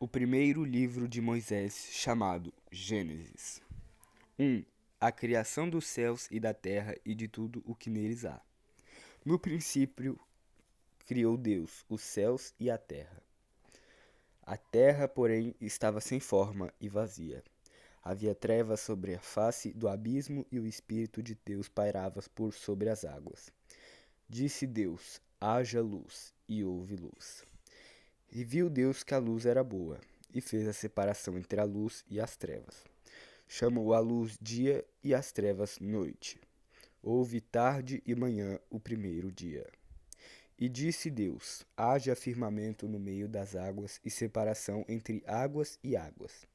O primeiro livro de Moisés, chamado Gênesis. 1. A criação dos céus e da terra e de tudo o que neles há. No princípio, criou Deus os céus e a terra. A terra, porém, estava sem forma e vazia. Havia trevas sobre a face do abismo e o Espírito de Deus pairava por sobre as águas. Disse Deus: haja luz, e houve luz. E viu Deus que a luz era boa, e fez a separação entre a luz e as trevas. Chamou a luz dia e as trevas noite. Houve tarde e manhã o primeiro dia. E disse Deus: haja firmamento no meio das águas e separação entre águas e águas.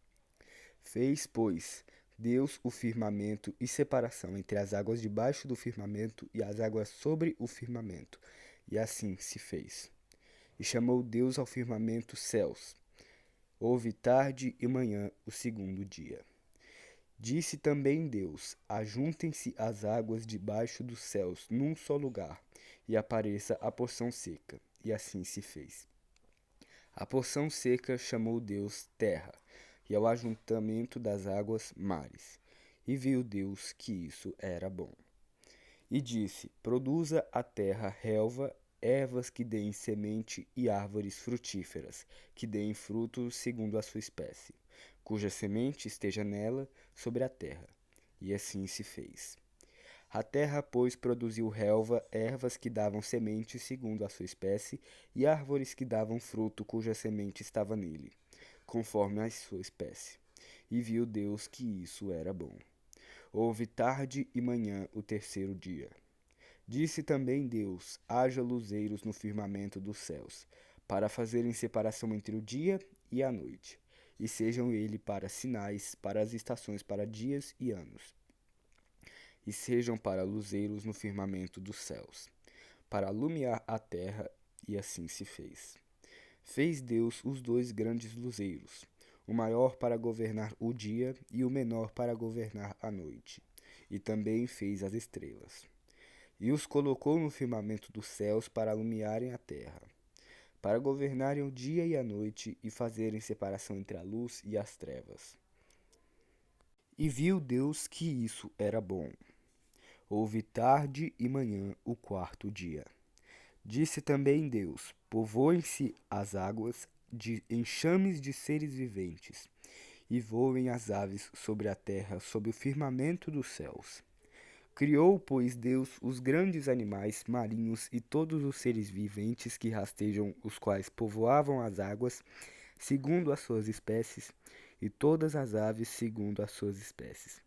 Fez, pois, Deus o firmamento e separação entre as águas debaixo do firmamento e as águas sobre o firmamento. E assim se fez. E chamou Deus ao firmamento céus. Houve tarde e manhã o segundo dia. Disse também Deus: ajuntem-se as águas debaixo dos céus num só lugar, e apareça a porção seca. E assim se fez. A porção seca chamou Deus terra, e ao ajuntamento das águas mares. E viu Deus que isso era bom. E disse: produza a terra relva, ervas que deem semente e árvores frutíferas, que deem frutos segundo a sua espécie, cuja semente esteja nela sobre a terra. E assim se fez. A terra, pois, produziu relva, ervas que davam semente segundo a sua espécie, e árvores que davam fruto cuja semente estava nele, conforme a sua espécie. E viu Deus que isso era bom. Houve tarde e manhã o terceiro dia. Disse também Deus: haja luzeiros no firmamento dos céus, para fazerem separação entre o dia e a noite, e sejam ele para sinais, para as estações, para dias e anos. E sejam para luzeiros no firmamento dos céus, para alumiar a terra, e assim se fez. Fez Deus os dois grandes luzeiros, o maior para governar o dia e o menor para governar a noite. E também fez as estrelas. E os colocou no firmamento dos céus para alumiarem a terra, para governarem o dia e a noite e fazerem separação entre a luz e as trevas. E viu Deus que isso era bom. Houve tarde e manhã o quarto dia. Disse também Deus: povoem-se as águas de enxames de seres viventes, e voem as aves sobre a terra, sob o firmamento dos céus. Criou, pois, Deus os grandes animais marinhos e todos os seres viventes que rastejam, os quais povoavam as águas, segundo as suas espécies, e todas as aves segundo as suas espécies.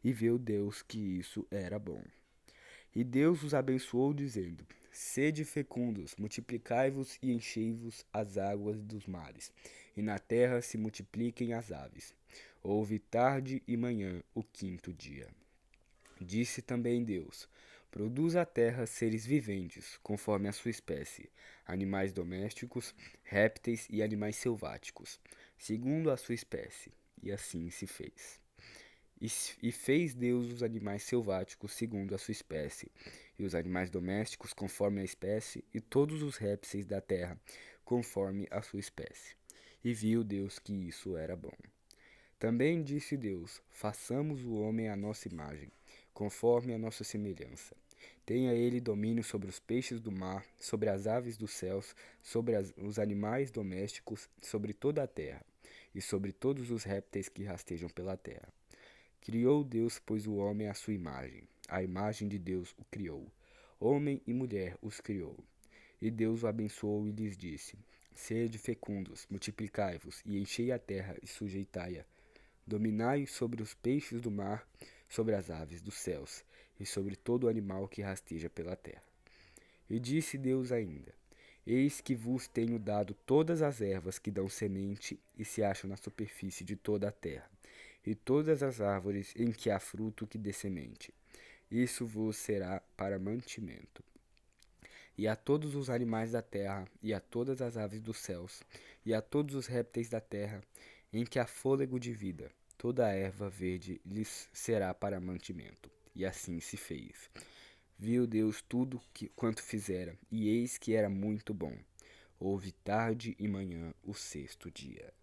E viu Deus que isso era bom. E Deus os abençoou, dizendo: sede fecundos, multiplicai-vos e enchei-vos as águas dos mares, e na terra se multipliquem as aves. Houve tarde e manhã o quinto dia. Disse também Deus: produz a terra seres viventes, conforme a sua espécie, animais domésticos, répteis e animais selváticos, segundo a sua espécie. E assim se fez. E fez Deus os animais selváticos segundo a sua espécie, e os animais domésticos conforme a espécie, e todos os répteis da terra conforme a sua espécie. E viu Deus que isso era bom. Também disse Deus: façamos o homem à nossa imagem, conforme a nossa semelhança. Tenha ele domínio sobre os peixes do mar, sobre as aves dos céus, sobre os animais domésticos, sobre toda a terra, e sobre todos os répteis que rastejam pela terra. Criou Deus, pois, o homem à sua imagem. A imagem de Deus o criou. Homem e mulher os criou. E Deus o abençoou e lhes disse: sede fecundos, multiplicai-vos, e enchei a terra e sujeitai-a. Dominai sobre os peixes do mar, sobre as aves dos céus, e sobre todo animal que rasteja pela terra. E disse Deus ainda: eis que vos tenho dado todas as ervas que dão semente e se acham na superfície de toda a terra, e todas as árvores em que há fruto que dê semente. Isso vos será para mantimento. E a todos os animais da terra, e a todas as aves dos céus, e a todos os répteis da terra, em que há fôlego de vida, toda a erva verde lhes será para mantimento. E assim se fez. Viu Deus tudo quanto fizera, e eis que era muito bom. Houve tarde e manhã o sexto dia.